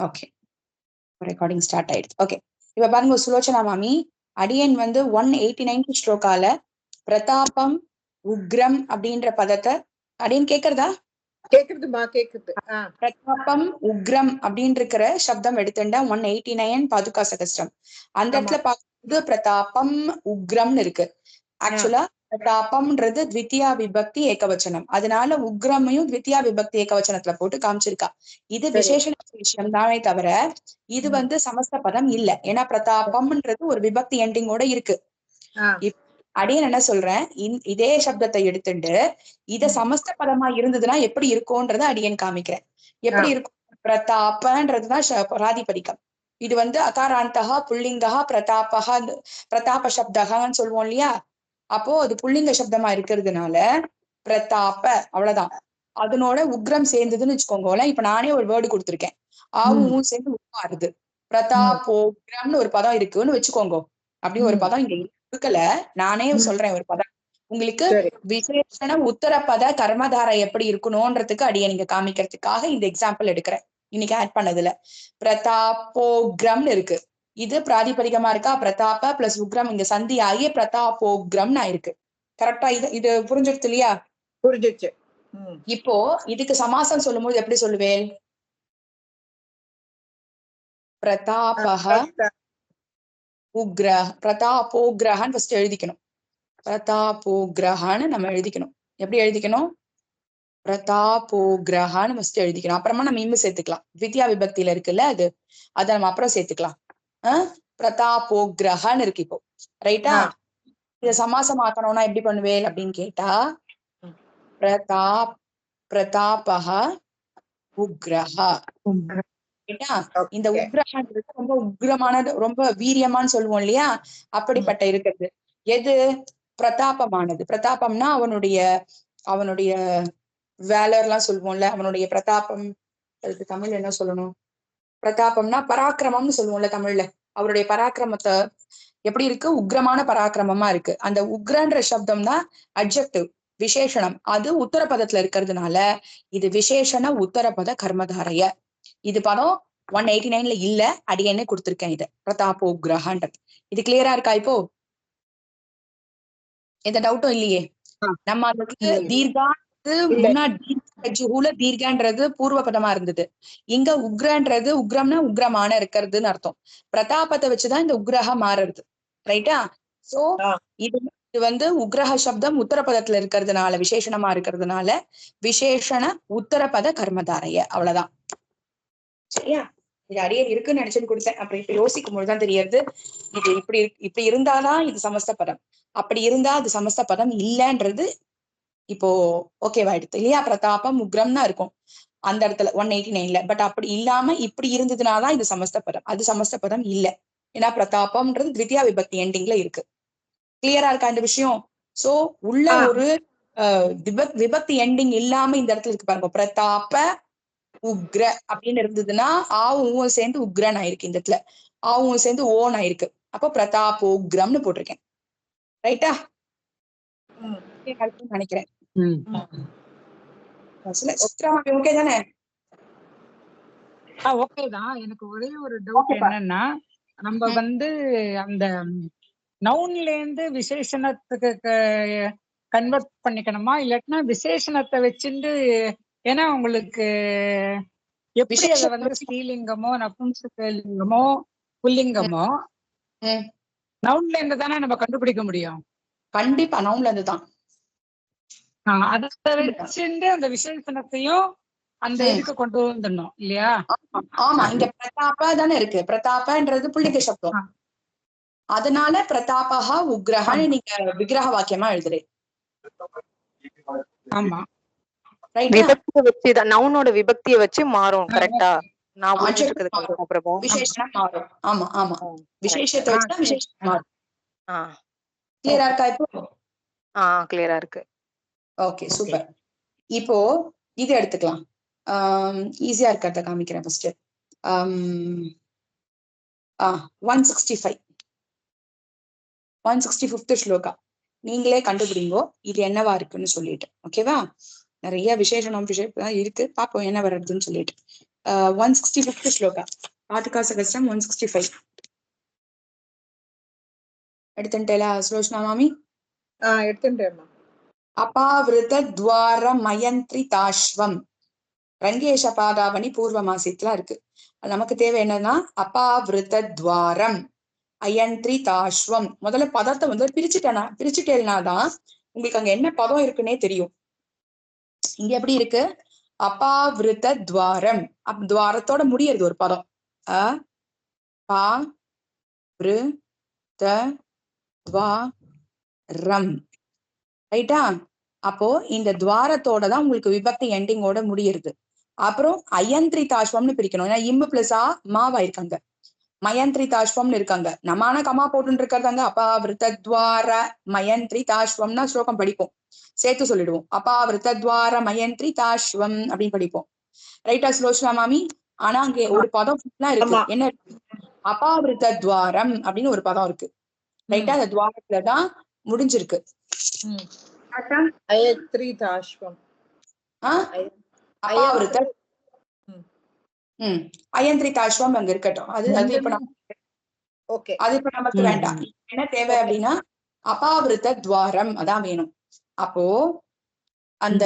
Okay, recording start ஆயிடுச்சு. Okay, இப்ப பாருங்க சுலோச்சனா மாமி, அடியன் வந்து 189 ஸ்லோகால பிரதாபம் உக்ரம் அப்படின்ற பதத்தை அடியன் கேக்குறதா? கேக்குதுமா, கேக்குது. பிரதாபம் உக்ரம் அப்படின்னு இருக்கிற சப்தம் எடுத்துட்டா 189 பாதுகா சகஸ்ரம். அந்த இடத்துல பார்க்கும்போது பிரதாபம் உக்ரம்னு இருக்கு. ஆக்சுவலா பிரதாபம்ன்றது த்வித்தியா விபக்தி ஏகவச்சனம், அதனால உக்ரமையும் த்வித்தியா விபக்தி ஏகவச்சனத்துல போட்டு காமிச்சிருக்கா. இது விசேஷண விஷயம் தானே தவிர இது வந்து சமஸ்த பதம் இல்ல. ஏன்னா பிரதாபம்ன்றது ஒரு விபக்தி எண்டிங்கோட இருக்கு. அடியன் என்ன சொல்றேன், இதே சப்தத்தை எடுத்துட்டு இத சமஸ்த பதமா இருந்ததுன்னா எப்படி இருக்கும்ன்றத அடியன் காமிக்கிறேன். எப்படி இருக்கும்? பிரதாபன்றதுதான் பிராதிபதிகம். இது வந்து அகாராந்தகா புல்லிங்கா பிரதாபகா பிரதாப சப்தகான்னு சொல்லுவோம் இல்லையா? அப்போ அது புல்லிங்க சப்தமா இருக்கிறதுனால பிரதாப அவ்வளவுதான். அதனோட உக்ரம் சேர்ந்ததுன்னு வச்சுக்கோங்களேன். இப்ப நானே ஒரு வேர்டு கொடுத்திருக்கேன், ஆவும் சேர்ந்து உருமாறுது. பிரதாபோக்ரம்னு ஒரு பதம் இருக்குன்னு வச்சுக்கோங்க. அப்படி ஒரு பதம் இங்க கொடுக்கல, நானே சொல்றேன் ஒரு பதம் உங்களுக்கு. விசேஷண உத்தரப்பத கர்மதாரை எப்படி இருக்கணும்ன்றதுக்கு அடிய நீங்க காமிக்கிறதுக்காக இந்த எக்ஸாம்பிள் எடுக்கிறேன். இன்னைக்கு ஆட் பண்ணதுல பிரதாபோக்ரம்னு இருக்கு. இது பிராதிபதிகமா இருக்கா? பிரதாப பிளஸ் உக்ரம் இங்க சந்தி ஆகிய பிரதாபோக்ரம்னு ஆயிருக்கு. கரெக்டா? இது புரிஞ்சிருச்சு இல்லையா? புரிஞ்சிருச்சு. இப்போ இதுக்கு சமாசம் சொல்லும் போது எப்படி சொல்லுவேன்? பிரதாபக உக்ர பிரதாபோக்ரஹான்னு ஃபர்ஸ்ட் எழுதிக்கணும். பிரதாபோக்ரஹான்னு நம்ம எழுதிக்கணும். எப்படி எழுதிக்கணும்? பிரதாபோக்ரஹான்னு ஃபர்ஸ்ட் எழுதிக்கணும். அப்புறமா நம்ம இம்மு சேர்த்துக்கலாம். வித்யா விபக்தியில இருக்குல்ல அது, அதை நம்ம அப்புறம் சேர்த்துக்கலாம். பிரதாபோக்ரஹான்னு இருக்கு இப்போ, ரைட்டா? இத சமாசமாக்கணும்னா எப்படி பண்ணுவேன் அப்படின்னு கேட்டா, பிரதாபக உக்ரஹா. இந்த உக்ரஹான்றது ரொம்ப உக்ரமானது, ரொம்ப வீரியமான்னு சொல்லுவோம் இல்லையா? அப்படிப்பட்ட இருக்கிறது எது? பிரதாபமானது. பிரதாபம்னா அவனுடைய வேலர்லாம் சொல்லுவோம்ல, அவனுடைய பிரதாபம். அதுக்கு தமிழ் என்ன சொல்லணும்? பிரதாபம்னா பராக்கிரமம்னு சொல்லுவோம்ல தமிழ்ல. அவருடைய பராக்கிரமத்தை எப்படி இருக்கு? உக்ரமான பராக்கிரமமா இருக்கு. அந்த உக்ரன்ற சப்தம் தான் அட்ஜெக்டிவ், விசேஷணம். அது உத்தரபதத்துல இருக்கிறதுனால இது விசேஷண உத்தரபத கர்மதாரைய. இது பதம் 189ல இல்ல, அடியனே கொடுத்திருக்கேன் இத பிரதாபோக்ரஹான்றது. இது கிளியரா இருக்கா இப்போ? எந்த டவுட்டும் இல்லையே? நம்ம அதுக்கு முன்னாடி தீர்கான்றது பூர்வ பதமா இருந்தது. இங்க உக்ரன்றது உக்ரம்னா உக்ரமான இருக்கிறதுன்னு அர்த்தம். பிரதாபத்தை வச்சுதான் இந்த உக்ரஹா மாறுறது, ரைட்டா? சோ இது வந்து உக்ரஹ சப்தம் உத்தரபதத்துல இருக்கிறதுனால, விசேஷணமா இருக்கிறதுனால விசேஷண உத்தரபத கர்மதாரைய, அவ்வளவுதான். சரியா? இது அடியே இருக்குன்னு நினைச்சுன்னு கொடுத்தேன். அப்புறம் இப்ப யோசிக்கும் போதுதான் தெரியறது, இது இப்படி இருந்தாதான் இது சமஸ்த பதம், அப்படி இருந்தா அது சமஸ்த பதம் இல்லன்றது இப்போ ஓகேவா எடுத்து இல்லையா? பிரதாபம் உக்ரம்னா இருக்கும் அந்த இடத்துல 189ல. பட் அப்படி இல்லாம இப்படி இருந்ததுனாதான் இது சமஸ்த பதம். அது சமஸ்த பதம் இல்ல, ஏன்னா பிரதாபம்ன்றது த்வித்தியா விபக்தி எண்டிங்ல இருக்கு. கிளியரா இருக்கா இந்த விஷயம்? சோ உள்ள ஒரு விபக்தி எண்டிங் இல்லாம இந்த இடத்துல இருக்கு பாருங்க. பிரதாப உக்ர அப்படின்னு இருந்ததுன்னா ஆவும் சேர்ந்து உக்ரன் ஆயிருக்கு. இந்த இடத்துல ஆவும் சேர்ந்து ஓன் ஆயிருக்கு. அப்போ பிரதாபோக்ரம்னு போட்டிருக்கேன். ரைட்டா? நினைக்கிறேன். ஓகே தானே? ஓகேதான். எனக்கு ஒரே ஒரு டவுட் என்னன்னா, நம்ம வந்து அந்த நவுன்ல இருந்து விசேஷணத்துக்கு கன்வெர்ட் பண்ணிக்கணுமா, இல்லாட்டினா விசேஷணத்தை வச்சுட்டு, ஏன்னா உங்களுக்கு எப்படி அதை வந்து ஸ்ரீலிங்கமோ நபும்சகலிங்கமோ புல்லிங்கமோ நவுன்ல இருந்து தானே நம்ம கண்டுபிடிக்க முடியும். கண்டிப்பா நவுன்ல இருந்து தான். அதை வச்சுட்டு அந்த விசேஷணத்தையும் அந்த இதுக்கு கொண்டு வந்துடணும் இல்லையா? ஆமா, இங்க பிரதாப தானே இருக்கு. பிரதாபன்றது புள்ளிங்க சப்தம், அதனால பிரதாபஹா உக்ரஹான்னு நீங்க விக்கிரக வாக்கியமா எழுதுறேன். ஆமா, விபக்தியை வச்சுதான், நவுனோட விபக்தியை வச்சு மாறும். கரெக்டா? நான் விசேஷணம் மாறும். ஆமா ஆமா, விசேஷத்தை வச்சுதான் விசேஷம் மாறும். கிளியரா இருக்கா இப்போ? கிளியரா இருக்கு. Okay, super. இப்போ இது எடுத்துக்கலாம். ஈஸியா இருக்கிறத காமிக்கிறேன் ஃபர்ஸ்ட். 165 ஸ்லோகா நீங்களே கண்டுபிடிங்கோ இது என்னவா இருக்குன்னு சொல்லிட்டு. ஓகேவா? நிறைய விசேஷம் இருக்கு, பாப்போம் என்ன வருதுன்னு சொல்லிட்டு. 165th ஸ்லோகா பாதுகா சகஸ்ரம் 165 எடுத்துட்டேலா சுலோச்சனா மாமி? எடுத்துட்டேம்மா. அபாவிருத துவார மயந்திரிதாஸ்வம் ரங்கேஷ பாதாவணி பூர்வமாசித்துல இருக்கு. நமக்கு தேவை என்னன்னா அபாவிருத துவாரம் அயந்திரிதாஸ்வம். முதல்ல பதத்தை வந்து பிரிச்சுட்டேனாதான் உங்களுக்கு அங்க என்ன பதம் இருக்குன்னே தெரியும். இங்க எப்படி இருக்கு? அபாவிருத துவாரம், துவாரத்தோட முடியறது ஒரு பதம். அ பா விரு த துவாரம், ரைட்டா? அப்போ இந்த துவாரத்தோட தான் உங்களுக்கு விபக்தி எண்டிங்கோட முடியுது. அப்புறம் அயந்திரிதாஸ்வம்னு பிரிக்கணும். ஏன்னா இம்மு பிளஸா மாவா இருக்காங்க, மயந்திரிதாஸ்வம்னு இருக்காங்க. நம்ம கமா போட்டு இருக்கிறதாங்க. அபாவிருத துவார மயந்திரிதாஸ்வம்னா ஸ்லோகம் படிப்போம், சேர்த்து சொல்லிடுவோம். அபாவிருத துவார மயந்திரிதாஸ்வம் அப்படின்னு படிப்போம், ரைட்டா சுலோச்சனா மாமி? ஆனா அங்க ஒரு பதம் இருக்கு. என்ன அபாவிருத துவாரம் அப்படின்னு ஒரு பதம் இருக்கு, ரைட்டா? அந்த துவாரத்துலதான் முடிஞ்சிருக்கு. அயந்திரிதாஸ்வம், அபாவிருத அயந்திரிதாஸ்வம் அங்க இருக்கட்டும். அது இப்ப அது இப்ப நமக்கு வேண்டாம். என்ன தேவை அப்படின்னா அபாவிருத துவாரம் அதான் வேணும். அப்போ அந்த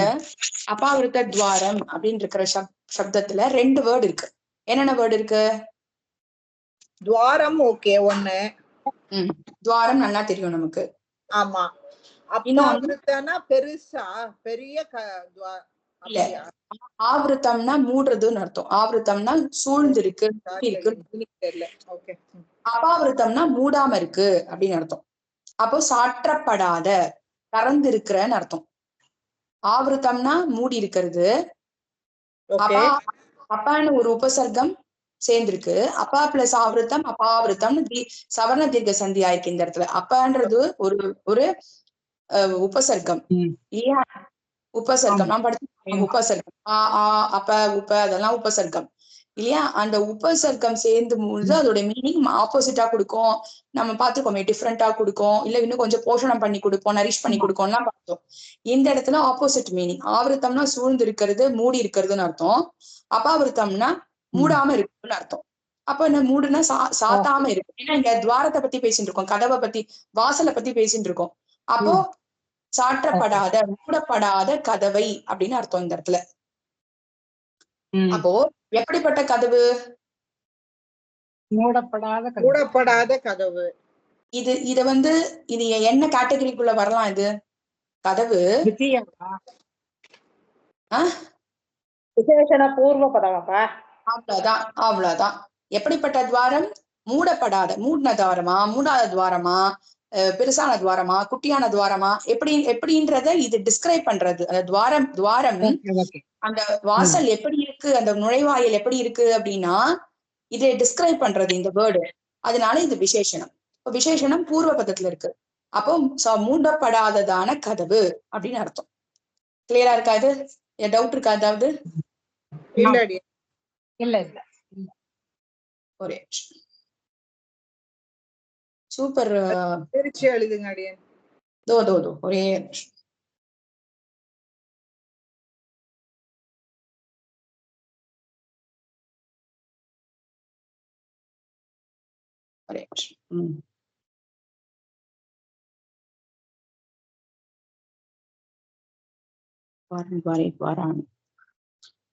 அபாவிருத துவாரம் அப்படின்னு இருக்கிற சப்தத்துல 2 வேர்டு இருக்கு. என்னென்ன வேர்டு இருக்கு? துவாரம் ஓகே, ஒண்ணு. துவாரம் நல்லா தெரியும் நமக்கு. ஆமா. அபாவிருத்தனா பெருசா, பெரிய இல்ல, ஆவிருத்தம்னா மூடுறதுன்னு அர்த்தம். ஆவிருத்தம்னா சூழ்ந்து இருக்கு, அபாவிருத்தம்னா மூடாம இருக்கு அப்படின்னு அர்த்தம். அப்போ சாற்றப்படாத, கறந்து இருக்கிறன்னு அர்த்தம். ஆவிருத்தம்னா மூடி இருக்கிறது. அப்பான்னு ஒரு உபசர்க்கம் சேர்ந்திருக்கு. அப்பா பிளஸ் ஆவிருத்தம் அபாவிருத்தம்னு சவர்ண தீர்க்க சந்தி ஆயிருக்கு இந்த இடத்துல. அப்பான்றது ஒரு ஒரு உபசர்க்கம் இல்லையா? உபசர்க்கம் நான் படிச்சு உபசர்க்கம் அப்ப உப அதெல்லாம் உபசர்க்கம் இல்லையா? அந்த உபசர்க்கம் சேர்ந்து பொழுது அதோட மீனிங் ஆப்போசிட்டா கொடுக்கும். நம்ம பார்த்துக்கோமே, டிஃப்ரெண்டா கொடுக்கும், இல்ல இன்னும் கொஞ்சம் போஷணம் பண்ணி கொடுப்போம், நரிஷ் பண்ணி கொடுப்போம்லாம் பார்த்தோம். இந்த இடத்துல ஆப்போசிட் மீனிங். ஆவிருத்தம்னா சூழ்ந்து இருக்கிறது, மூடி இருக்கிறதுன்னு அர்த்தம். அபாவிருத்தம்னா மூடாம இருக்குன்னு அர்த்தம். அப்ப என்ன மூடுனா சாத்தாம இருக்கு. ஏன்னா இங்க துவாரத்தை பத்தி பேசிட்டு இருக்கோம், கதவை பத்தி, வாசலை பத்தி பேசிட்டு இருக்கோம். அப்போ சாற்றப்படாத, மூடப்படாத கதவை அப்படின்னு அர்த்தம் இந்த இடத்துல. அப்போ எப்படிப்பட்ட கதவு? மூடப்படாத கதவு. இத வந்து இது என்ன கேட்டகரிக்குள்ள வரலாம்? இது கதவு விசேஷண பூர்வ பதமாப்பா. அவ்வளவுதான். எப்படிப்பட்ட துவாரம்? மூடப்படாத. மூடின துவாரமா, மூடாத துவாரமா, பெருசான துவாரமா, குட்டியான துவாரமா, எப்படின்றத இது டிஸ்கிரைப் பண்றது. அந்த துவாரம் அந்த வாசல் எப்படி இருக்கு, அந்த நுழைவாயில் எப்படி இருக்கு அப்படின்னா இதை டிஸ்கிரைப் பண்றது இந்த வேர்டு. அதனால இது விசேஷணம். விசேஷணம் பூர்வ பதத்துல இருக்கு. அப்போ மூடப்படாததான கதவு அப்படின்னு அர்த்தம். கிளியரா இருக்கா? இது டவுட் இருக்கா ஏதாவது? இல்ல ஒரே சூப்பர். பிரிச்சு எழுதுங்க அடியன். தோ ஒரே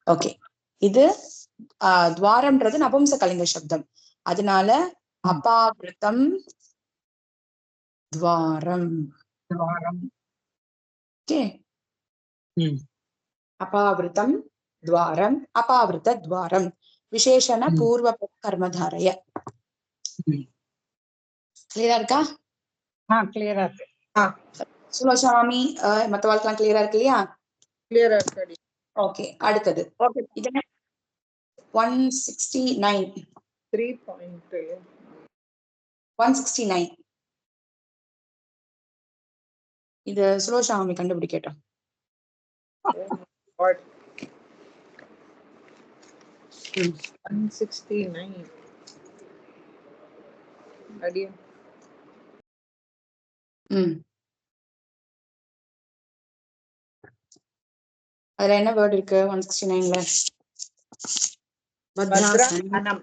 ஓகே. இது துவாரம்ன்றது நபும்ச கலிங்க சப்தம். அதனால அபாவிருத்தம் துவாரம். அபாவிருத்தம் துவாரம், அபாவிருத்த துவாரம், விசேஷண பூர்வ கர்மதாரய. கிளியரா இருக்கா? கிளியரா இருக்கு. சுலோசாமி மத்த வாழ்க்கெல்லாம் கிளியரா இருக்கு இல்லையா? கிளியரா இருக்கு. ஓகே, அடுத்தது 169. 169 இது சுலோசாமி கண்டுபிடிக்கட்டும். 169 அடியன். அதுல என்ன வேர்ட் இருக்கு 169ல? பத்ராசனம்.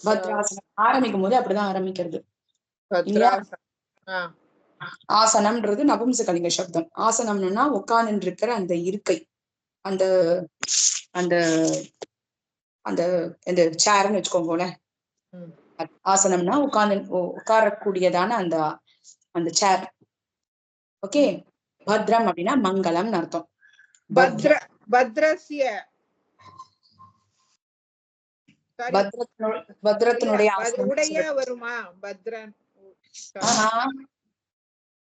பத்ராசனம் ஆரம்பிக்கும் போது அப்படிதான் ஆரம்பிக்கிறது. பத்ராசனம். ஆசனம்ன்றது நபும்சகலிங்க சப்தம். ஆசனம்னா உட்கார்ந்து இருக்கிற அந்த இருக்கை, அந்த அந்த அந்த இந்த சேர்ன்னு வச்சுக்கோங்களேன். ஆசனம்னா உட்காரக்கூடியதான அந்த அந்த சேர். ஓகே. பத்ரம் அப்படின்னா மங்களம்னு அர்த்தம். பத்ரத்தினுடைய வருமா? பத்ரன்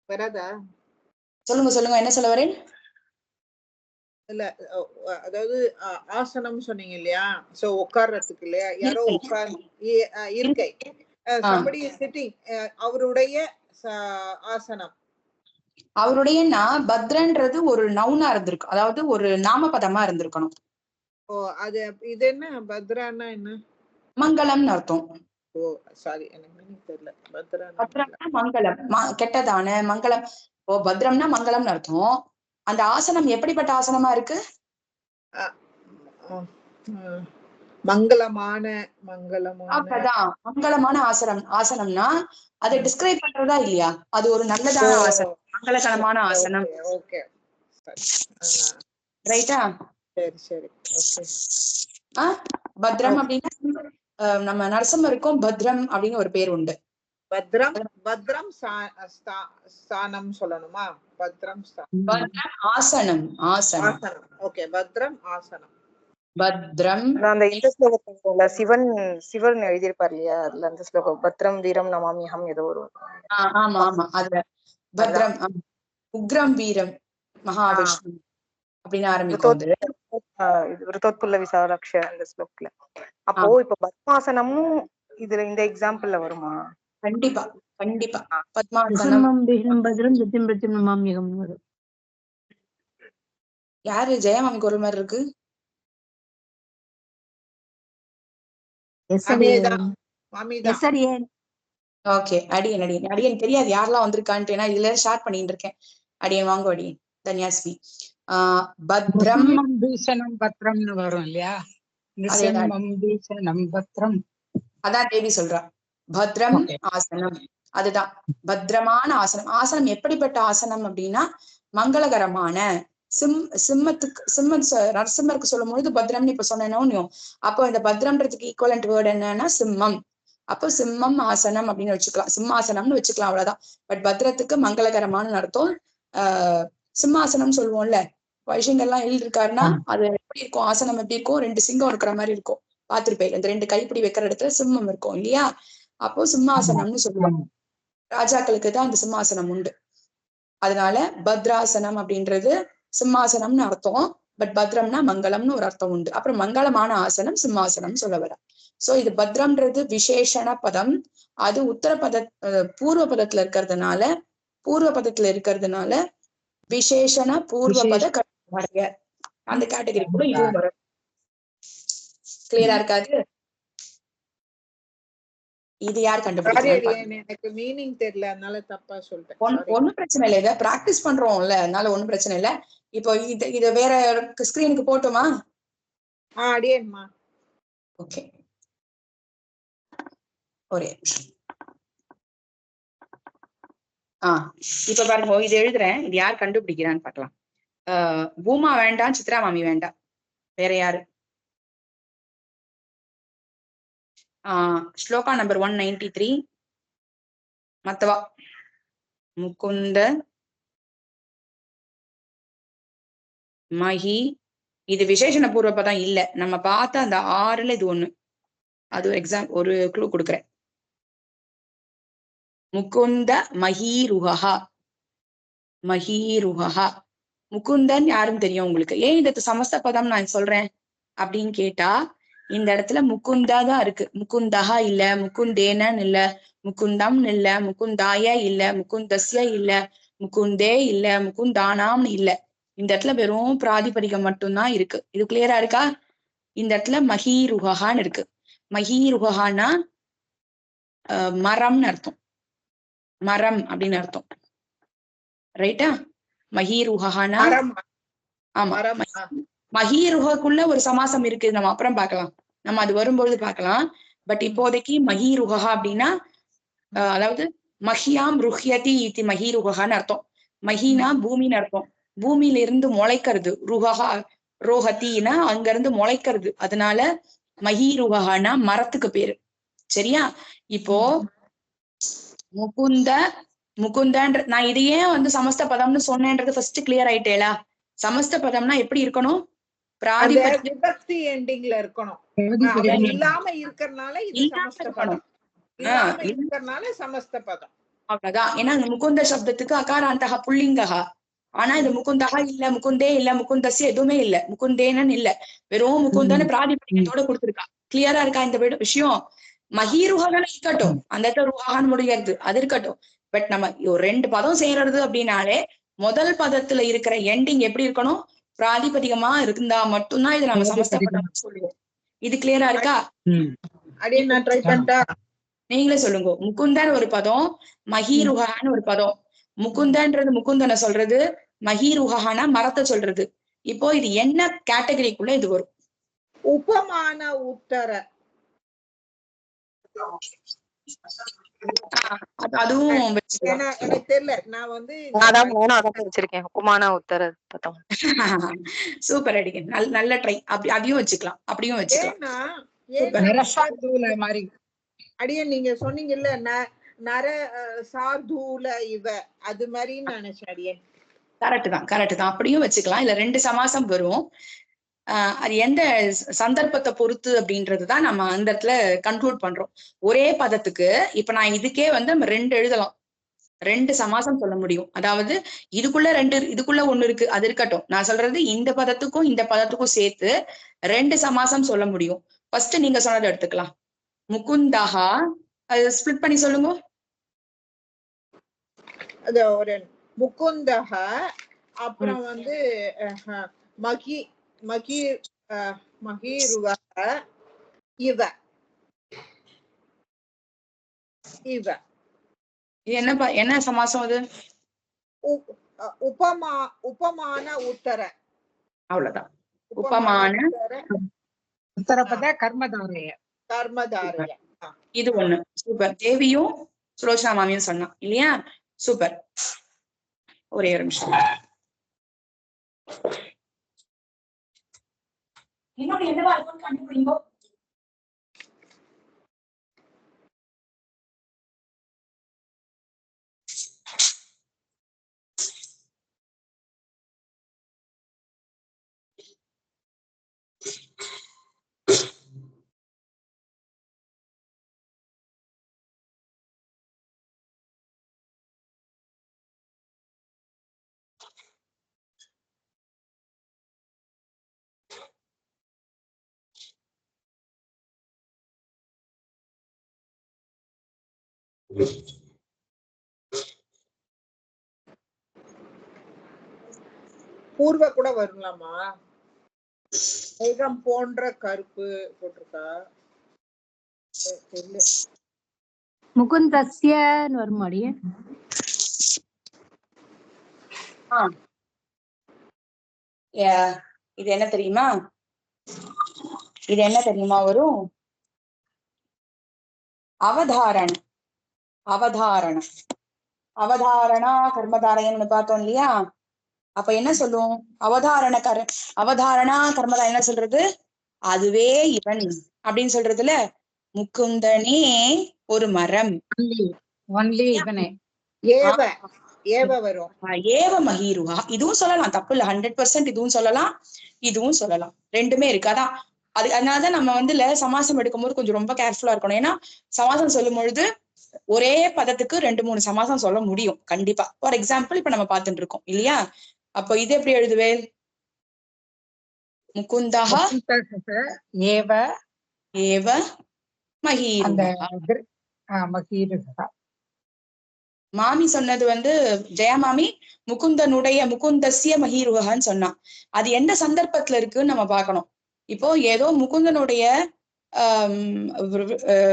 வராதா? சொல்லுங்க என்ன சொல்ல வரேன்? இல்ல, அதாவது ஆசனம் சொன்னீங்க இல்லையா? சோ உட்கார்றதுக்கு இல்லையா? யாரோ இருக்கை, somebody is sitting, அவருடைய ஆசனம். அவருடையனா பத்ரன்றது ஒரு நவுனா இருந்திருக்கும், அதாவது ஒரு நாமபதமா இருந்திருக்கணும். ஓ, அது இது என்ன பத்ரான்னா என்ன? மங்களம்னு அர்த்தம். ஓ சாரி, எனக்கு மீனிங் தெரியல. பத்ரம்னா மங்களம், கெட்டதான மங்களம். ஓ, பத்ரம்னா மங்களம்னு அர்த்தம். அந்த ஆசனம் எப்படிப்பட்ட ஆசனமா இருக்கு? மங்களமான ஆசனம்னா அதை டிஸ்கிரைப் பண்றதா இல்லையா? அது ஒரு நல்லதான ஆசனம், மங்களகரமான ஆசனம். ஓகே, ரைட்டா? சரி. பத்ரம் அப்படின்னா நம்ம நரசிம்மருக்கும் பத்ரம் அப்படின்னு ஒரு பேர் உண்டு. பத்ரம் ஸ்தானம் சொல்லணுமா? பத்ரம் ஆசனம். ஓகே, பத்ரம் ஆசனம். பத்ரம் அந்த இந்த ஸ்லோகத்துல சிவன் எழுதியிருப்பார் இல்லையா? அதுல அந்த ஸ்லோகம் பத்ரம் வீரம் நமாமியகம் ஏதோ ஒரு. ஆமா அதுல பத்ரம் உக்ரம் வீரம் மகாவிஷ்ணு அப்படின்னு ஆரம்பிக்கும். ரிதோத்புல்ல விசாலாட்ச அந்த ஸ்லோகத்துல. அப்போ இப்ப பத்மாசனமும் இதுல இந்த எக்ஸாம்பிள்ல வருமா? கண்டிப்பா. பத்மாசனம் யாரு? ஜெயமாமி குரல் மாதிரி இருக்கு. ஓகே, அடியன் தெரியாது யாரெல்லாம் வந்திருக்கான்ட்டு, ஏன்னா இதுல ஸ்டார்ட் பண்ணிட்டு இருக்கேன். அடியன் வாங்க அடியன் தன்யாஸ்மி. பத்ரம் பத்ரம்னு வரும் இல்லையா? அதான் தேவி சொல்றா. பத்ரம் ஆசனம், அதுதான் பத்ரமான ஆசனம். ஆசனம் எப்படிப்பட்ட ஆசனம் அப்படின்னா மங்களகரமான. நரசிம்மருக்கு சொல்லும் பொழுது பத்ரம்னு இப்ப சொன்னோம். அப்போ இந்த பத்ரம்ன்றதுக்கு ஈக்குவலண்ட் வேர்டு என்னன்னா சிம்மம். அப்போ சிம்மம் ஆசனம் அப்படின்னு வச்சுக்கலாம், சிம்மாசனம்னு வச்சுக்கலாம், அவ்வளவுதான். பட் பத்ரத்துக்கு மங்களகரமான அர்த்தம். சிம்மாசனம் சொல்லுவோம்ல, வைஷங்கெல்லாம் எழுதிருக்காருன்னா அது எப்படி இருக்கும்? ஆசனம் எப்படி இருக்கும்? 2 சிங்கம் இருக்கிற மாதிரி இருக்கும், பாத்திருப்பேன். இந்த 2 கைப்பிடி வைக்கிற இடத்துல சிம்மம் இருக்கும் இல்லையா? அப்போ சிம்மாசனம்னு சொல்லுவாங்க. ராஜாக்களுக்கு தான் அந்த சிம்மாசனம் உண்டு. அதனால பத்ராசனம் அப்படின்றது சிம்மாசனம்னு அர்த்தம். பட் பத்ரம்னா மங்களம்னு ஒரு அர்த்தம் உண்டு. அப்புறம் மங்களமான ஆசனம் சிம்மாசனம் சொல்ல வர. சோ இது பத்ரம்ன்றது விசேஷண பதம். அது பூர்வ பதத்துல இருக்கிறதுனால விசேஷண பூர்வபத அந்த கேட்டகரி கூட இதுவும் வரும். கிளியரா இருக்காது? இது யார் கண்டுபிடிக்கிறாங்க? எனக்கு மீனிங் தெரியல, அதனால தப்பா சொல்லிட்டேன். ஒண்ணும் பிரச்சனை இல்லை, இதை பிராக்டிஸ் பண்றோம்ல, அதனால ஒண்ணும் பிரச்சனை இல்லை. இப்போ இது வேற ஸ்கிரீனுக்கு போட்டுமா? அடியேன்மா. ஓகே, ஒரே நிமிஷம். இப்ப பாருங்க, இது எழுதுறேன். இது யார் கண்டுபிடிக்கிறான்னு பார்க்கலாம். பூமா வேண்டாம், சித்ரா மாமி வேண்டாம், வேற யாரு? ஸ்லோகா நம்பர் 193. மத்தவா முகுந்த மகி. இது விசேஷண பூர்வப்பதம் இல்ல, நம்ம பார்த்த அந்த 6ல இது ஒண்ணு. அது ஒரு க்ளூ கொடுக்குறேன். முகுந்த மஹீருஹா. முகுந்தன் யாரும் தெரியும் உங்களுக்கு? ஏன் இந்த சமஸ்த பதம் நான் சொல்றேன் அப்படின்னு கேட்டா, இந்த இடத்துல முகுந்தா தான் இருக்கு. முகுந்தஹா இல்ல, முகுந்தேனன் இல்ல, முகுந்தம் இல்ல, முகுந்தாய இல்ல, முகுந்தஸ்ய இல்ல, முகுந்தே இல்ல, முகுந்தானாம்னு இல்ல. இந்த இடத்துல வெறும் பிராதிபதிகம் மட்டும்தான் இருக்கு. இது கிளியரா இருக்கா? இந்த இடத்துல மஹீருஹான்னு இருக்கு. மஹீருஹான்னா மரம்னு அர்த்தம். மரம் அப்படின்னு அர்த்தம். ரைட்டா? மஹீருஹானா ஆமா, மகீருகக்குள்ள ஒரு சமாசம் இருக்கு, நம்ம அப்புறம் பார்க்கலாம், நம்ம அது வரும்பொழுது பார்க்கலாம். பட் இப்போதைக்கு மகீருகா அப்படின்னா அதாவது மஹியாம் ருஹ்யதி இத்தி மஹீருகான்னு அர்த்தம். மஹீனா பூமின்னு அர்த்தம். பூமியில இருந்து முளைக்கிறது. ருஹா ரோஹத்தின்னா அங்க இருந்து முளைக்கிறது. அதனால மஹீருகான்னா மரத்துக்கு பேரு. சரியா? இப்போ முகுந்தன்ற நான் இதையே சமஸ்த பதம்னு சொன்னேன்றது ஃபர்ஸ்ட் கிளியர் ஆயிட்டேலா? சமஸ்த பதம்னா எப்படி இருக்கணும்? பிராதிபத்தியம் விபக்தி எண்டிங்ல இருக்கணும். இல்லாம இருக்கறனால இது சமஸ்த பதம். இல்லாம இருக்கறனால சமஸ்த பதம். அவ்வளவுதான். ஏன்னா முகுந்த சப்தத்துக்கு அகாராந்தகா புல்லிங்கஹா. ஆனா இது முகுந்தகா இல்ல, முகுந்தே இல்ல, முகுந்தசிய எதுவுமே இல்ல, முகுந்தேனன்னு இல்ல, வெறும் முகுந்தன்னு பிராதிபத்தியத்தோட கொடுத்திருக்கா. கிளியரா இருக்கா இந்த விஷயம்? மஹீருகான்னு இருக்கட்டும், அந்த இடத்துல ருஹான்னு முடியாது, அது இருக்கட்டும். பட் நம்ம ரெண்டு பதம் செய்யறது அப்படின்னாலே முதல் பதத்துல இருக்கிற எண்டிங் எப்படி இருக்கணும்? பிராதிபதிகமா இருந்தா மட்டும்தான் இது நம்ம சமஸ்த பதம் சொல்லுவோம். இது கிளியரா இருக்கா? அப்படியே நான் ட்ரை பண்ணிட்டா? நீங்களே சொல்லுங்க. முகுந்தன் ஒரு பதம், மஹீருகான்னு ஒரு பதம். முகுந்தன்றது முகுந்தனை சொல்றது, மஹீருகானா மரத்தை சொல்றது. இப்போ இது என்ன கேட்டகரிக்குள்ள இது வரும்? உபமான உத்தர. அதுவும் எனக்கு தெரியல. நான் வச்சிருக்கேன் உபமான உத்தர பதம். சூப்பர் அடிக்க, நல்ல ட்ரை. அப்படி அதையும் வச்சுக்கலாம், அப்படியும் வச்சுக்கலாம். மாதிரி அடியே நீங்க சொன்னீங்கல்ல நர சார்தூல இவ, அது மாதிரி நினைச்சேன் அடியே. கரெக்ட் தான், அப்படியும் வச்சுக்கலாம். இல்ல ரெண்டு சமாசம் வரும். அது எந்த சந்தர்ப்பத்தை பொறுத்து அப்படின்றதுதான் நம்ம அந்த இடத்துல கன்க்ளூட் பண்றோம். ஒரே பதத்துக்கு இப்ப நான் இதுக்கே நம்ம ரெண்டு எழுதலாம், ரெண்டு சமாசம் சொல்ல முடியும். அதாவது இதுக்குள்ள ஒண்ணு இருக்கு, அது இருக்கட்டும். நான் சொல்றது இந்த பதத்துக்கும் இந்த பதத்துக்கும் சேர்த்து ரெண்டு சமாசம் சொல்ல முடியும். ஃபர்ஸ்ட் நீங்க சொன்னதை எடுத்துக்கலாம். முகுந்தஹா, அது ஸ்பிளிட் பண்ணி சொல்லுங்க. அது ஒரு முகுந்தஹ, அப்புறம் மகீருவ இவ இவ. என்ன சமாசம் அது? உபமான உத்தர. அவ்வளவுதான். உபமான உத்தரபத கர்மதாரய. இது ஒண்ணு. சூப்பர். தேவியும் சுலோச்சனா மாமியும் சொன்னா இல்லையா? சூப்பர். ஒரே ஒரு நிமிஷம். இன்னொன்னு என்னவா இருக்கும்னு கண்டுபிடிங்க. பூர்வ கூட வரலாமா? மேகம் போன்ற கருப்பு போட்டிருக்கா. முகுந்தஸ்யன்னு வருமாடி? இது என்ன தெரியுமா? இது என்ன தெரியுமா வரும்? அவதாரண. அவதாரணா கர்மதாரயன்னு பார்த்தோம் இல்லையா? அப்ப என்ன சொல்லும்? அவதாரணா கர்மதாரன் என்ன சொல்றது? அதுவே இவன் அப்படின்னு சொல்றதுல முகுந்தனே ஒரு மரம். ஏவ வரும். ஏவ மஹீருஹா. இதுவும் சொல்லலாம், தப்பு இல்ல. 100% இதுவும் சொல்லலாம், இதுவும் சொல்லலாம். ரெண்டுமே இருக்கு. அதான் அதனாலதான் நம்ம சமாசம் எடுக்கும் போது கொஞ்சம் ரொம்ப கேர்ஃபுல்லா இருக்கணும். ஏன்னா சமாசம் சொல்லும் பொழுது ஒரே பதத்துக்கு 2-3 சமாசம் சொல்ல முடியும் கண்டிப்பா. ஃபார் எக்ஸாம்பிள் இப்ப நம்ம பார்த்துட்டு இருக்கோம் இல்லையா? அப்போ இது எப்படி எழுதுவே? முகுந்தஹ ஏவ ஏவ மஹீருஹா. மாமி சொன்னது ஜெயமாமி முகுந்தசிய மஹீருஹான்னு சொன்னா. அது எந்த சந்தர்ப்பத்துல இருக்குன்னு நம்ம பார்க்கணும். இப்போ ஏதோ முகுந்தனுடைய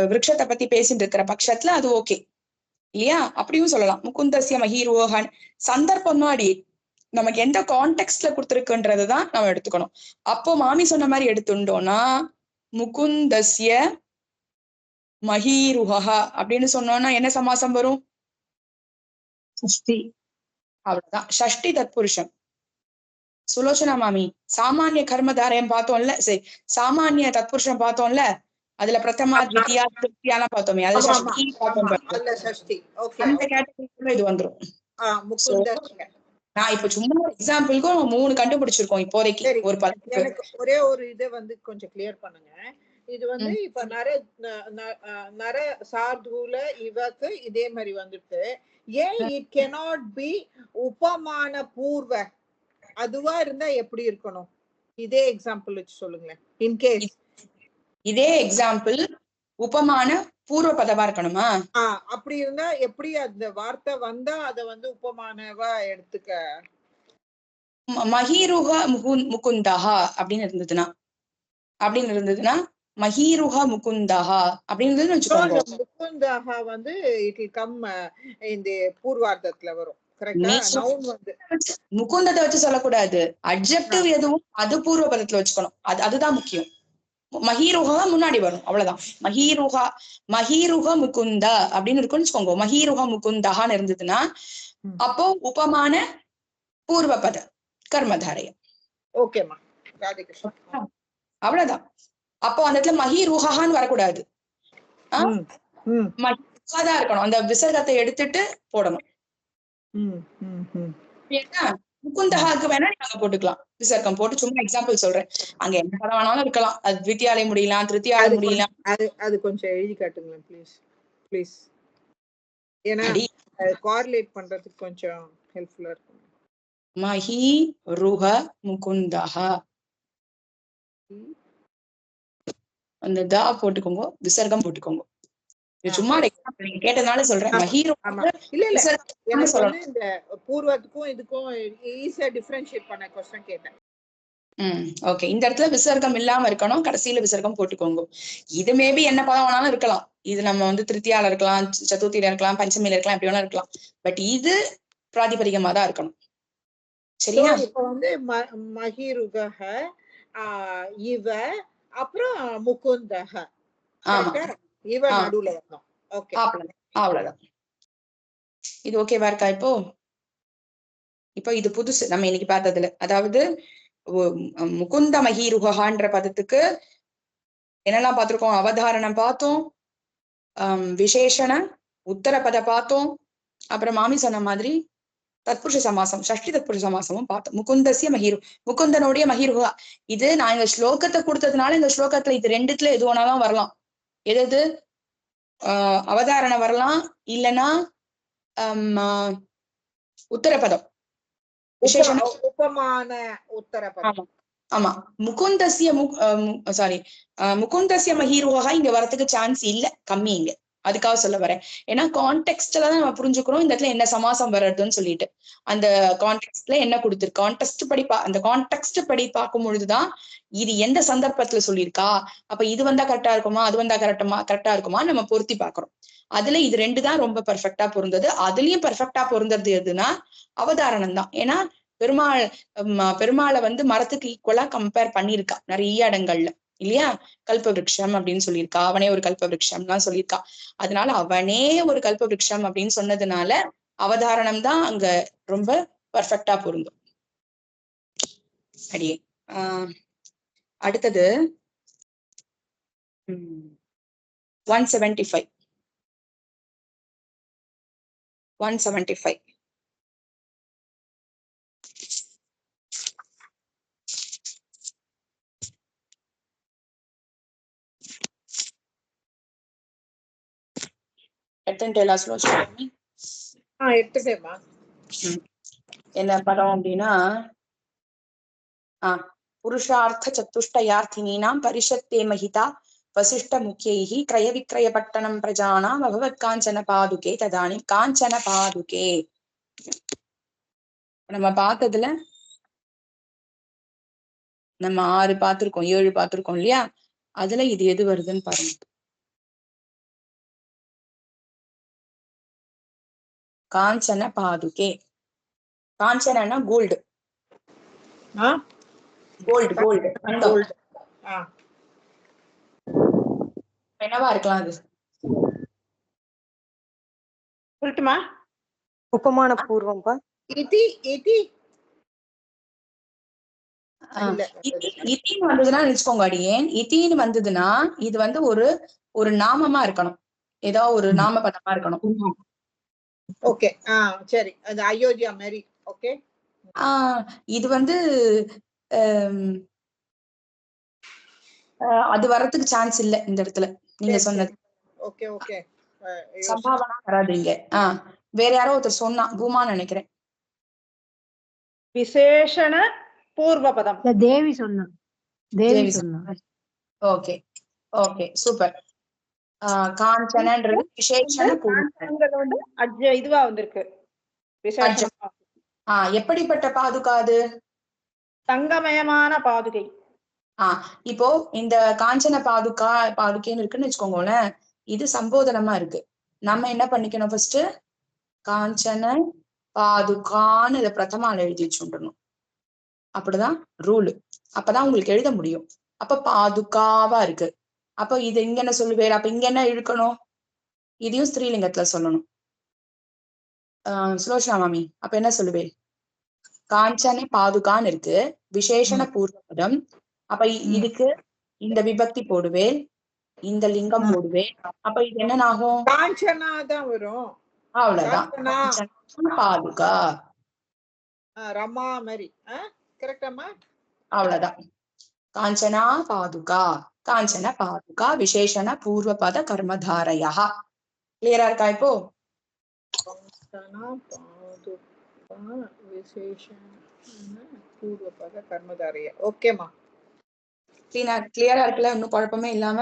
விருட்சத்தை பத்தி பேசிட்டு இருக்கிற பட்சத்துல அது ஓகே இல்லையா? அப்படியும் சொல்லலாம். முகுந்தசிய மஹீருஹான் சந்தர்ப்பம் அடி. நமக்கு எந்த கான்டெக்ட்ல கொடுத்துருக்குன்றதுதான் நம்ம எடுத்துக்கணும். அப்போ மாமி சொன்ன மாதிரி எடுத்துட்டோம்னா முகுந்தஸ்ய மஹீருஹா அப்படின்னு சொன்னோம்னா என்ன சமாசம் வரும்? ஷஷ்டி. அவ்வளவுதான், ஷஷ்டி தத்புருஷம். சுலோச்சனா மாமி, சாமானிய கர்மதாரயம் பார்த்தோம்ல, சரி சாமானிய தத்புருஷம் பார்த்தோம்ல, அதுல பிரதமா த்விதியா திருத்தியாலாம் பார்த்தோமே, அதுல ஷஷ்டி பார்த்தோம். அந்த கேட்டகரிக்குள்ள இது வந்துரும். நான் இப்ப சும்மா எக்ஸாம்பிளுக்கு 3 கண்டுபிடிச்சிருக்கோம் இப்போதைக்கு. ஒரு எனக்கு ஒரே ஒரு இதை கொஞ்சம் கிளியர் பண்ணுங்க. இது இப்ப நர சார்தூல இவக்கு இதே மாதிரி வந்துட்டு ஏன் இட் cannot be உபமான பூர்வ அதுவா இருந்தா எப்படி இருக்கணும்? இதே எக்ஸாம்பிள் வச்சு சொல்லுங்களேன். இன்கேஸ் இதே எக்ஸாம்பிள் உபமான பூர்வ பதமா இருக்கணுமா? அப்படி இருந்தா எப்படி அந்த வார்த்தை வந்தா அத உபமானவா எடுத்துக்க? மஹீருஹ முகுந்தஹா அப்படின்னு இருந்ததுன்னா மஹீருஹ முகுந்தஹா அப்படின்னு வச்சுக்கோங்க. முகுந்தஹா இட் வில் கம் இந்த பூர்வார்த்தத்துல வரும். முகுந்தத்தை வச்சு சொல்லக்கூடாது, அட்ஜெக்டிவ் எதுவும் அது பூர்வ பதத்துல வச்சுக்கணும். அதுதான் முக்கியம். மஹீருஹா முன்னாடி வரும், அவ்வளவுதான். மஹீருஹ முகுந்த அப்படின்னு இருக்குன்னு வச்சுக்கோங்க. மஹீருஹ முகுந்தஹான்னு இருந்ததுன்னா அப்போ உபமான பூர்வ பத கர்மதாரயம். ஓகேமா, அவ்வளவுதான். அப்போ அந்த இடத்துல மஹீருஹான்னு வரக்கூடாது, மஹீருஹாதான் இருக்கணும். அந்த விசர்கத்தை எடுத்துட்டு போடணும். முகுந்தஹாக்கு வேணா நீங்க போட்டுக்கலாம், விசர்க்கம் போட்டு. சும்மா எக்ஸாம்பிள் சொல்றேன், அங்க என்ன பதம் வேணாலும் இருக்கலாம். அது த்விதியாலயம் முடியலாம், திருத்தியாலயம் முடியலாம். அது கொஞ்சம் எழுதி காட்டுங்களேன் ப்ளீஸ் ப்ளீஸ். ஏன்னா கோரிலேட் பண்றதுக்கு கொஞ்சம் ஹெல்ப்ஃபுல்லா இருக்கும். மஹீருஹ முகுந்தஹா, அந்த தா போட்டுக்கோங்க, விசர்க்கம் போட்டுக்கோங்க. சும்மா நீங்க கேட்டதுனால சொல்றேன். இந்த பூர்வத்துக்கும் இதுக்கும் ஈஸியா டிஃபரன்ஷியேட் பண்ண क्वेश्चन கேட்டேன். ஓகே, இந்த இடத்துல விசர்க்கம் இல்லாம இருக்கணும், கடைசியில விசர்க்கம் போட்டுக்கோங்க. இது மேபி என்ன பதம் வேணாலும் இருக்கலாம். இது நம்ம திருத்தியால இருக்கலாம், சதுர்த்தியில இருக்கலாம், பஞ்சமியில இருக்கலாம், எப்படி வேணா இருக்கலாம். பட் இது பிராதிபதிகமா தான் இருக்கணும். சரியா? இப்ப மஹீருகஹ இவ அப்புறம் முகுந்தஹ இவ நடுவுல வரணும். ஓகே, அவ்வளவுதான். இது ஓகேவா இருக்கா? இப்போ இது புதுசு நம்ம இன்னைக்கு பார்த்ததுல. அதாவது முகுந்த மஹீருஹான்ற பதத்துக்கு என்னெல்லாம் பார்த்திருக்கோம்? அவதாரணம் பார்த்தோம், விசேஷண உத்தர பத பார்த்தோம், அப்புறம் மாமி சொன்ன மாதிரி தத்புருஷ சமாசம், ஷஷ்டி தத்புருஷ சமாசமும் பார்த்தோம். முகுந்தசிய முகுந்தனுடைய மஹீருஹா. இது நான் இந்த ஸ்லோகத்தை கொடுத்ததுனால இந்த ஸ்லோகத்துல இது ரெண்டுத்துல எது வேணாலும் வரலாம். எது அவதாரணம் வரலாம், இல்லைன்னா உத்தரபதம், விசேஷண உபமான உத்தரபதம். ஆமா, முகுந்தசிய முகுந்தசிய மஹீருஹா இங்க வரதுக்கு சான்ஸ் இல்ல, கம்மி இங்க. அதுக்காக சொல்ல வரேன். ஏன்னா கான்டெக்ட்ல தான் நம்ம புரிஞ்சுக்கிறோம் இந்த இடத்துல என்ன சமாசம் வர்றதுன்னு சொல்லிட்டு. அந்த கான்டெக்ட்ல என்ன கொடுத்திருக்கு, அந்த கான்டெக்ட் படி பார்க்கும் பொழுதுதான் இது எந்த சந்தர்ப்பத்துல சொல்லியிருக்கா, அப்ப இது வந்தா கரெக்டா இருக்குமா, அது வந்தா கரெக்டா இருக்குமா நம்ம பொருத்தி பாக்குறோம். அதுல இது ரெண்டு தான் ரொம்ப பெர்ஃபெக்டா பொருந்தது. அதுலயும் பெர்ஃபெக்டா பொருந்தது எதுனா அவதாரணம் தான். ஏன்னா பெருமாளை மரத்துக்கு ஈக்குவலா கம்பேர் பண்ணியிருக்கா நிறைய இடங்கள்ல, இல்லையா? கல்ப விருட்சம் அப்படின்னு சொல்லியிருக்கா, அவனே ஒரு கல்ப விருட்சம்லாம் சொல்லியிருக்கா. அதனால அவனே ஒரு கல்ப விருட்சம் அப்படின்னு சொன்னதுனால அவதாரணம் தான் அங்க ரொம்ப பெர்ஃபெக்டா பொருந்தும். அடியே அடுத்தது 175 என்ன படம் அப்படின்னா, புருஷார்த்த சத்துஷ்டயார்த்தினீனாம் பரிஷத்தே மகிதா வசிஷ்ட முக்கியைஹி கிரய விக்ரய பட்டணம் பிரஜானாம் அபவத் காஞ்சன பாதுகே ததானி காஞ்சன பாதுகே. நம்ம பார்த்ததுல நம்ம 6 பார்த்திருக்கோம், 7 பார்த்திருக்கோம் இல்லையா? அதுல இது எது வருதுன்னு பாருங்க. காஞ்சன பாதுகே. காஞ்சனா கோல்டு. ஆ கோல்டு கோல்டு கோல்டு. ஆ என்னவா இருக்கலாம் அது? சொல்லட்டுமா? உபமான பூர்வம்பா. இதி இதி இல்ல. இத்தின்னு வந்ததுன்னா நினைச்சுக்கோங்க அடியேன். இத்தின்னு வந்ததுன்னா இது வந்து ஒரு நாமமா இருக்கணும், ஏதோ ஒரு நாம பதமா இருக்கணும். ஓகே. சரி, அது அயோத்தியா மாதிரி. ஓகே. இது வந்து அது வரதுக்கு சான்ஸ் இல்ல இந்த இடத்துல நீங்க சொன்னது. Okay okay. சம்பாவனா வராது இங்க. வேற யாரோ ஒருத்தர் சொன்னா பூமா நினைக்கிறேன். விசேஷண பூர்வ பதம். தேவி சொன்னா. தேவி சொன்னா. Okay okay super. காஞ்சனன்றது விசேஷண பூர்வ இதுவா வந்திருக்கு. விசேஷணம். எப்படிப்பட்ட பாதுகா அது? தங்கமயமான பாதுகை. இப்போ இந்த காஞ்சன பாதுகைன்னு இருக்குன்னு வச்சுக்கோங்களேன். இது சம்போதனமா இருக்கு. நம்ம என்ன பண்ணிக்கணும், ஃபர்ஸ்ட் காஞ்சன பாதுகான்னு இதை பிரதமால எழுதி வச்சுடணும். அப்படிதான் ரூல். அப்பதான் உங்களுக்கு எழுத முடியும். அப்ப பாதுகாவா இருக்கு. அப்ப இது இங்க என்ன சொல்லுவேன்? அப்ப இங்க என்ன இழுக்கணும்? இதையும் ஸ்திரீலிங்கத்துல சொல்லணும். சுலோச்சனா மாமி அப்ப என்ன சொல்லுவேன்? காஞ்சன பாதுகான்னு இருக்கு, விசேஷண பூர்வபதம். அப்ப இதுக்கு இந்த விபக்தி போடுவேன், இந்த லிங்கம் போடுவேன். அப்ப இது என்ன ஆகும்? காஞ்சனா தான் வரும். அவ்வளவுதான். பாதுகா ரமா மாதிரி. கரெக்டாமா? அவ்வளவுதான். காஞ்சனா பாதுகா, காஞ்சன பாதுகா விசேஷண பூர்வபத கர்மதாரயா. கிளியரா இருக்கா இப்போ? பூர்வபத கர்மதாரயா. ஓகேமா, கிளியரா இருக்குல்ல? இன்னும் குழப்பமே இல்லாம.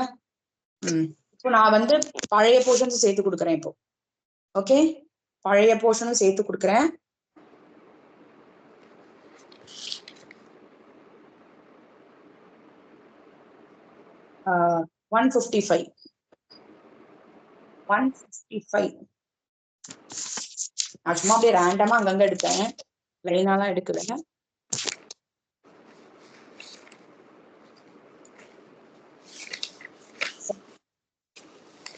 இப்போ நான் வந்து பழைய போர்ஷன்ஸ் சேர்த்து கொடுக்குறேன் இப்போ. ஓகே, பழைய போர்ஷனும் சேர்த்து கொடுக்குறேன். Uh, 155 நான் சும்மா அப்படியே ரேண்டமா அங்கங்க எடுத்தேன், லைனாலாம் எடுக்கல.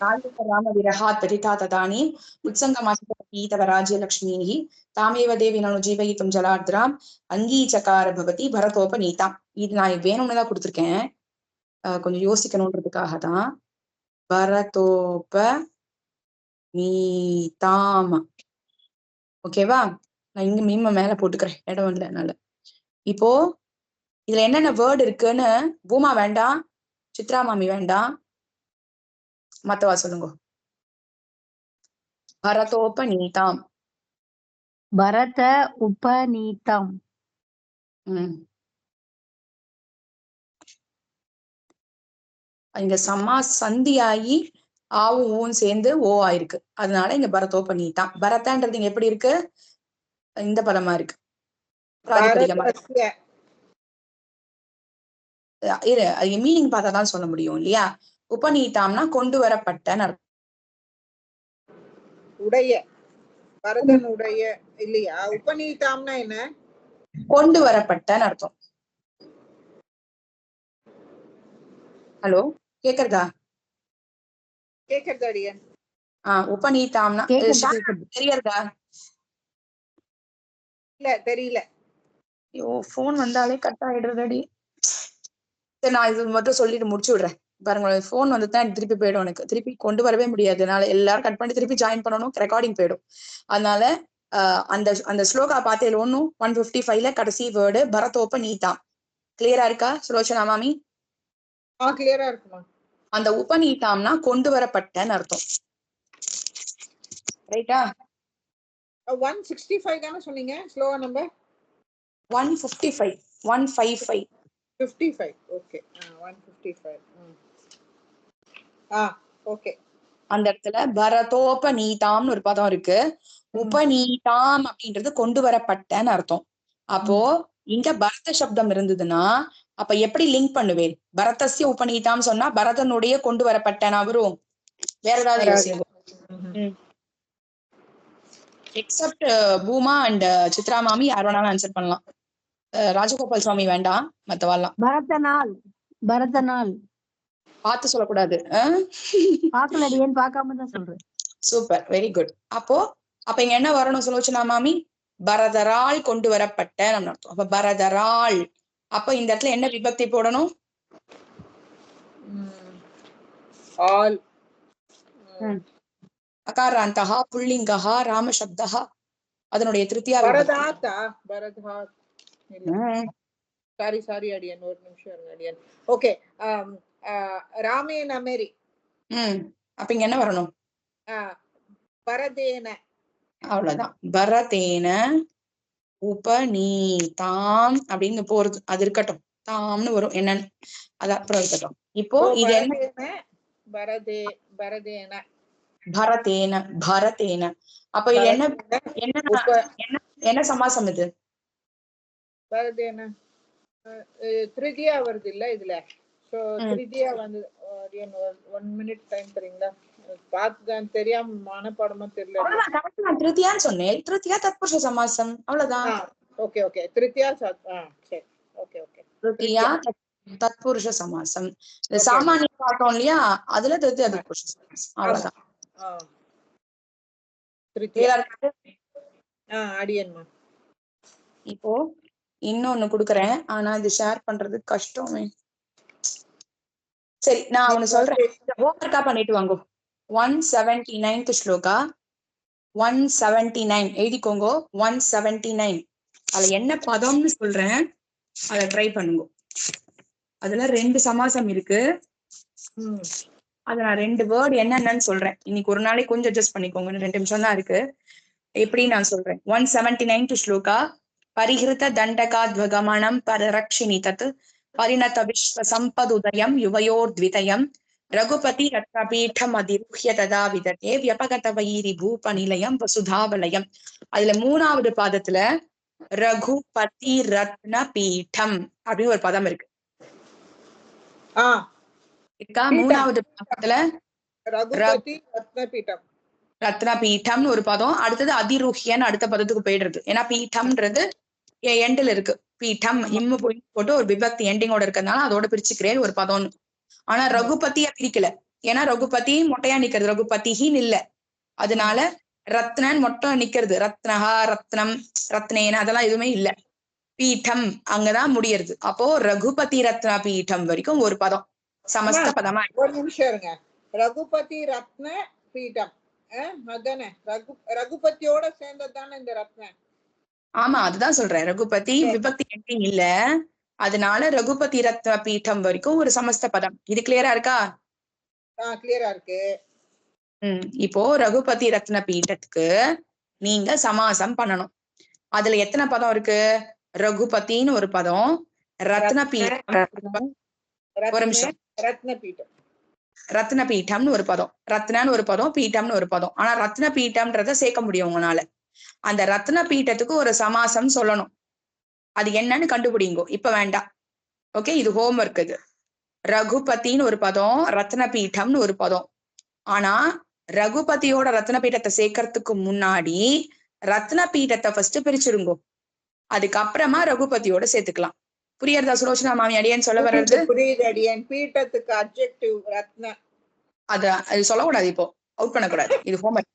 ராம விரகாத் பதிதா ததானி உத்சங்கமாசிதவ ராஜ்யலக்ஷ்மீः தாமேவ தேவி நனு ஜீவயித்தும் ஜலார்த்ராம் அங்கீச்சகார பவதி பரதோபநீதா. இது நான் வேணும்னு தான் கொடுத்துருக்கேன், கொஞ்சம் யோசிக்கணும்ன்றதுக்காக தான். பரதோப நீதாம். ஓகேவா? நான் இங்க மீம மேல போட்டுக்கிறேன், இடம் இல்லை அதனால. இப்போ இதுல என்னென்ன வேர்டு இருக்குன்னு பூமா வேண்டாம், சித்ரா மாமி வேண்டாம், மத்தவா சொல்லுங்க. பரதோபநீதாம். பரத உபநீதம். இங்க சம்மா சந்தியாயி ஆவும் சேர்ந்து ஓ ஆயிருக்கு, அதனால இங்க பரதோபநீதாம். பரதன்றது இங்க எப்படி இருக்கு? இந்த பதமா இருக்கு, பிராதிபதிகமா. அது மீனிங் பார்த்தா தான் சொல்ல முடியும் இல்லையா? உபநீதாம்னா கொண்டு வரப்பட்ட உடைய, பரதன் உடைய இல்லையா? உபநீதாம்னா என்ன? கொண்டு வரப்பட்டன்னு அர்த்தம். ஹலோ, கேக்குறதா? கேக்குறதா அடியன்? உபநீதாம்னா தெரியறதா? இல்ல தெரியல. ஐயோ, போன் வந்தாலே கட் ஆயிடுறதடி. சரி, நான் இது மட்டும் சொல்லிட்டு முடிச்சு விடுறேன். பாருங்க, போன் வந்துதான் திருப்பி போயிடும், எனக்கு திருப்பி கொண்டு வரவே முடியாது. அதனால எல்லாரும் கட் பண்ணி திருப்பி ஜாயின் பண்ணணும், ரெக்கார்டிங் போயிடும். அதனால அந்த ஸ்லோகா பார்த்தேன் ஒன்னும் 155ல கடைசி வேர்டு பரதோபநீதாம். கிளியரா இருக்கா சுலோச்சனா மாமி? கிளியரா இருக்குமா? அந்த உபநீதாம்னா கொண்டு வரப்பட்டன்னு அர்த்தம். ரைட்டா? 165 தானே சொன்னீங்க ஸ்லோகா நம்பர்? 155 55. ஓகே, 155. ஓகே. அந்த இடத்துல பரதோபநீதாம்னு ஒரு பதம் இருக்கு. உபநீதாம் அப்படின்றது கொண்டு வரப்பட்டன்னு அர்த்தம். அப்போ இங்க பரத சப்தம் இருந்ததுன்னா அப்ப எப்படி லிங்க் பண்ணுவேன்? பரதஸ்ய உபநீதாம் சொன்னா பரதனுடைய கொண்டு வரப்பட்டனா வரும். வேற ஏதாவது யோசிங்க. எக்ஸப்ட் பூமா அண்ட் சித்ரா மாமி யார் வேணாலும் ஆன்சர் பண்ணலாம். ராஜகோபால் சுவாமி வேண்டாம், மத்தவாலாம் பரதநாள் பார்த்து சொல்லக்கூடாது. பாக்கலடியேன்னு பார்க்காம தான் சொல்றேன். Super, very good. அப்ப இங்க என்ன வரணும் சுலோச்சனா மாமி? பரதரால் கொண்டு வரப்பட்ட நம்ம அர்த்தம். அப்ப பரதரால், அப்ப இந்த இடத்துல என்ன விபக்தி போடணும்? ஆல். அகாராந்தஹா புல்லிங்கஹா ராமசப்தஹா, அதனுடைய திருத்தியா பரதாத்தா. பரதாத். சாரி அடியன், ஒரு நிமிஷம் அடியன். ஓகே, ராமே நமேரி. அப்ப இங்க என்ன வரணும்? பரதேன. அவ்வளவுதான். பரதேன உபநீதாம் அப்படின்னு போறது, அது இருக்கட்டும். தாம்னு வரும், என்னன்னு அது அப்புறம் இருக்கட்டும். இப்போ இது என்ன? பரதேன. அப்ப இது என்ன என்ன சமாசம் இது? பரதேன திருதியா வருது இல்ல இதுல. சோ திருதியா வந்து 1 மினிட் டைம் தரீங்களா? பார்த்துதான் தெரியாம மனப்பாடமா தெரியல. திருத்தியான்னு சொன்னேன். திருத்தியா தத்புருஷ சமாசம், அவ்வளவுதான். ஓகே திருத்தியா. சரி, ஓகே. திருத்தியா தத்புருஷ சமாசம். இந்த சாமானியம் பார்த்தோம் இல்லையா, அதுல திருத்தியா தத்புருஷ சமாசம், அவ்வளவுதான். அடியன்மா. இப்போ இன்னொன்னு குடுக்கறேன், ஆனா இது ஷேர் பண்றது கஷ்டமே. சரி, நான் ஒண்ணு சொல்றேன், ஹோம்வொர்க்கா பண்ணிட்டு வாங்க. 179th ஸ்லோகா 179 எழுதிக்கோங்க. 179 அதுல என்ன பதம்னு சொல்றேன், அதை ட்ரை பண்ணுங்க. அதுல 2 சமாசம் இருக்கு. அது நான் 2 வேர்டு என்னென்னு சொல்றேன். இன்னைக்கு ஒரு நாளைக்கு கொஞ்சம் அட்ஜஸ்ட் பண்ணிக்கோங்க, 2 நிமிஷம் தான் இருக்கு. எப்படி நான் சொல்றேன்? 179th ஸ்லோகா பரிஹிருத தண்டகாத்வகமனம் பரரக்ஷினி தத் பரிணத விஸ்வ சம்பதுதயம் யுவயோர்த்விதயம் ரகுபதி ரத்னபீடம் அதிருஹ்ய ததா விததே வியபகத வைரி பூப நிலையம் வசுதாவலயம். அதுல 3வது பாதத்துல ரகுபதி ரத்ன பீடம் அப்படின்னு ஒரு பதம் இருக்கு. 3வது பாதத்துல ரத்ன பீட்டம்னு ஒரு பதம். அடுத்தது அதிருஹ்யன்னு அடுத்த பதத்துக்கு போயிடுறது. ஏன்னா பீட்டம்ன்றது எண்டில் இருக்கு. பீட்டம் இம்மு போட்டு ஒரு விபக்தி எண்டிங்கோட இருக்கிறதுனால அதோட பிரிச்சுக்கிறேன் ஒரு பதம்னு. ஆனா ரகுபதிய பிரிக்கல, ஏன்னா ரகுபதி மொட்டையா நிக்கிறது, ரகுபதிஹின்னு இல்ல. அதனால ரத்னன் மொட்டை நிக்கிறது. ரத்னஹா ரத்னம் ரத்னேன அதெல்லாம் எதுவுமே இல்ல. பீட்டம் அங்கதான் முடியறது. அப்போ ரகுபதி ரத்ன பீட்டம் வரைக்கும் ஒரு பதம் சமஸ்த பதமா. ஒரு நிமிஷம் இருங்க. ரகுபதி ரத்ன பீட்டம் அதானே? ரகுபதியோட சேர்ந்ததானே இந்த ரத்ன? ஆமா, அதுதான் சொல்றேன். ரகுபதி விபக்தி எண்டிங் இல்ல, அதனால ரகுபதி ரத்ன பீட்டம் வரைக்கும் ஒரு சமஸ்த பதம். இது கிளியரா இருக்கா? கிளியரா இருக்கு. இப்போ ரகுபதி ரத்ன பீட்டத்துக்கு நீங்க சமாசம் பண்ணணும். அதுல எத்தனை பதம் இருக்கு? ரகுபதினு ஒரு பதம், ரத்ன பீட்டம் ஒரு நிமிஷம், ரத்ன பீட்டம்னு ஒரு பதம், ரத்னன்னு ஒரு பதம், பீட்டம்னு ஒரு பதம். ஆனா ரத்ன பீட்டம்ன்றத சேர்க்க முடியும் உங்களால. அந்த ரத்ன பீட்டத்துக்கு ஒரு சமாசம் சொல்லணும். அது என்னன்னு கண்டுபிடிங்கோ, இப்ப வேண்டாம். ஓகே, இது ஹோம்வொர்க். இது ரகுபதினு ஒரு பதம், ரத்ன பீட்டம்னு ஒரு பதம். ஆனா ரகுபதியோட ரத்ன பீட்டத்தை சேர்க்கறதுக்கு முன்னாடி ரத்ன பீட்டத்தை ஃபர்ஸ்ட் பிரிச்சிருங்கோ, அதுக்கப்புறமா ரகுபதியோட சேர்த்துக்கலாம். புரியுறதா சுலோச்சனா மாமி? அடியேன்னு சொல்ல வர்றது புரியுது அடியன். பீட்டத்துக்கு அட்ஜெக்டிவ் ரத்ன. அது சொல்லக்கூடாது, இப்போ அவுட் பண்ணக்கூடாது. இது ஹோம்வொர்க்.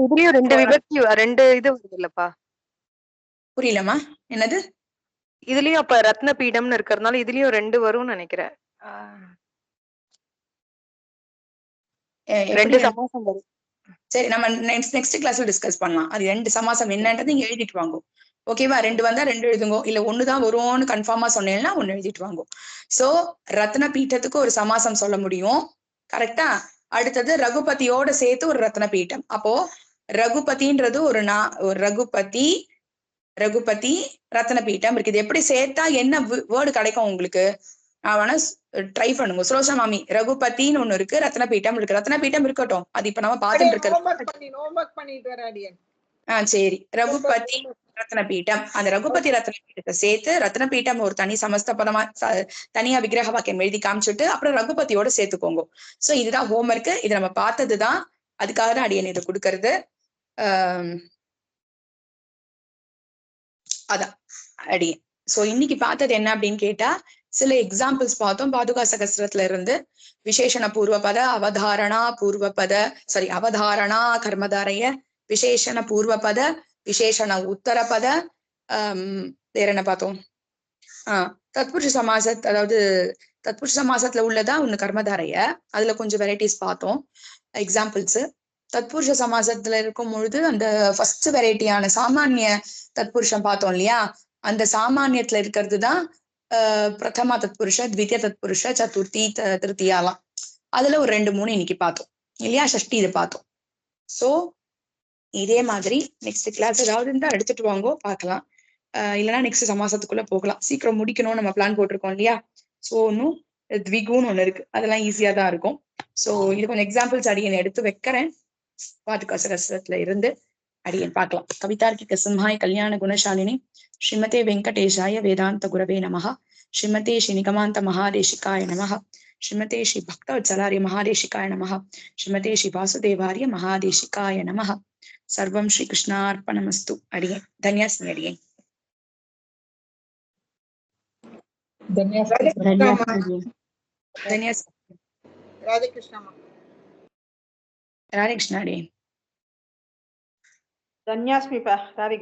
இதுலயும் 2 விபக்தி 2 இது வருது இல்லப்பா? புரியலமா? என்னது? இதுலயும் அப்ப ரத்ன பீடம்னு இருக்கிறதுனால இதுலயும் 2 வரும்னு நினைக்கிறேன். 2 சமாசம் வரும். சரி, நம்ம நெக்ஸ்ட் கிளாஸ்ல டிஸ்கஸ் பண்ணலாம். அது 2 சமாசம் என்னன்றது நீங்க எழுதிட்டு வாங்க. ஓகேவா? 2 வந்தா 2 எழுதுங்க, இல்ல 1 தான் வரும்னு கன்ஃபார்மா சொன்னேன்னா 1 எழுதிட்டு வாங்க. சோ ரத்ன பீட்டத்துக்கு ஒரு சமாசம் சொல்ல முடியும், கரெக்டா? அடுத்தது ரகுபதியோட சேர்த்து ஒரு ரத்ன பீட்டம். அப்போ ரகுபதின்றது ஒரு ரகுபதி ரத்ன பீட்டம் இருக்குது. எப்படி சேர்த்தா என்ன வேர்டு கிடைக்கும் உங்களுக்கு? நான் வேணா ட்ரை பண்ணுங்க. சுலோச்சா மாமி, ரகுபதினு ஒண்ணு இருக்கு, ரத்ன பீட்டம் இருக்கு. ரத்ன பீட்டம் இருக்கட்டும், அது இப்ப நம்ம பாத்துட்டு இருக்கிறது. சரி, ரகுபதி ரத்ன பீட்டம். அந்த ரகுபதி ரத்ன பீட்டத்தை சேர்த்து ரத்ன பீட்டம் ஒரு தனி சமஸ்த பதமா தனியா விக்கிரக வாக்கியம் எழுதி காமிச்சுட்டு அப்புறம் ரகுபதியோட சேர்த்துக்கோங்க. சோ இதுதான் ஹோம்வொர்க். இது நம்ம பார்த்ததுதான், அதுக்காக தான் அடியன் இதை கொடுக்கறது. அதான் அடி. சோ இன்னைக்கு பார்த்தது என்ன அப்படின்னு கேட்டா சில எக்ஸாம்பிள்ஸ் பார்த்தோம் பாதுகா சகஸ்திரத்துல இருந்து. விசேஷண பூர்வபத, அவதாரணா பூர்வபத, அவதாரணா கர்மதாரைய, விசேஷண பூர்வபத, விசேஷண உத்தரபத, வேற என்ன பார்த்தோம்? தத்புருஷ சமாசத், அதாவது தத்புருஷ சமாசத்துல உள்ளதா ஒண்ணு கர்மதாரைய, அதுல கொஞ்சம் வெரைட்டிஸ் பார்த்தோம் எக்ஸாம்பிள்ஸ். தத்புருஷ சமாசத்துல இருக்கும் பொழுது அந்த ஃபர்ஸ்ட் வெரைட்டியான சாமானிய தத்புருஷம் பார்த்தோம் இல்லையா, அந்த சாமானியத்துல இருக்கிறது தான் பிரதமா தத்புருஷ, த்விதிய தத்புருஷ, சதுர்த்தி, திருத்தியாலாம். அதுல ஒரு 2-3 இன்னைக்கு பார்த்தோம் இல்லையா, ஷஷ்டி இதை பார்த்தோம். சோ இதே மாதிரி நெக்ஸ்ட் கிளாஸ் ஏதாவது இருந்தா எடுத்துட்டு வாங்கோ பார்க்கலாம். இல்லைன்னா நெக்ஸ்ட் சமாசத்துக்குள்ள போகலாம். சீக்கிரம் முடிக்கணும் நம்ம பிளான் போட்டிருக்கோம் இல்லையா. சோ இன்னும் த்விகுன்னு ஒண்ணு இருக்கு, அதெல்லாம் ஈஸியா தான் இருக்கும். சோ இது கொஞ்சம் எக்ஸாம்பிள்ஸ் அடியன் எடுத்து வைக்கிறேன் பாதுகா சகஸ்திரத்துல இருந்து. அடியன் பார்க்கலாம். கவிதார்க்கிக சிம்ஹாய கல்யாண குணசாலினி ஸ்ரீமதே வெங்கடேஷாய வேதாந்த குரவே நமஹ. ஸ்ரீமதே ஸ்ரீ நிகமாந்த மகாதேசிகாய நமஹ. ஸ்ரீமதே ஸ்ரீ பக்தவத்சலாரிய மகாதேசிகாய நமஹ. ஸ்ரீமதே ஸ்ரீ வாசுதேவாரிய மகாதேசிகாய நமஹ. சர்வம் ஸ்ரீ கிருஷ்ணார்ப்பணமஸ்து. அடியேன் தன்யாஸ்மி. அடியேன் தன்யாஸ்மி. ராதே கிருஷ்ணா. ராதே கிருஷ்ணா. அடியேன் தன்யாஸ்மி. ராதே.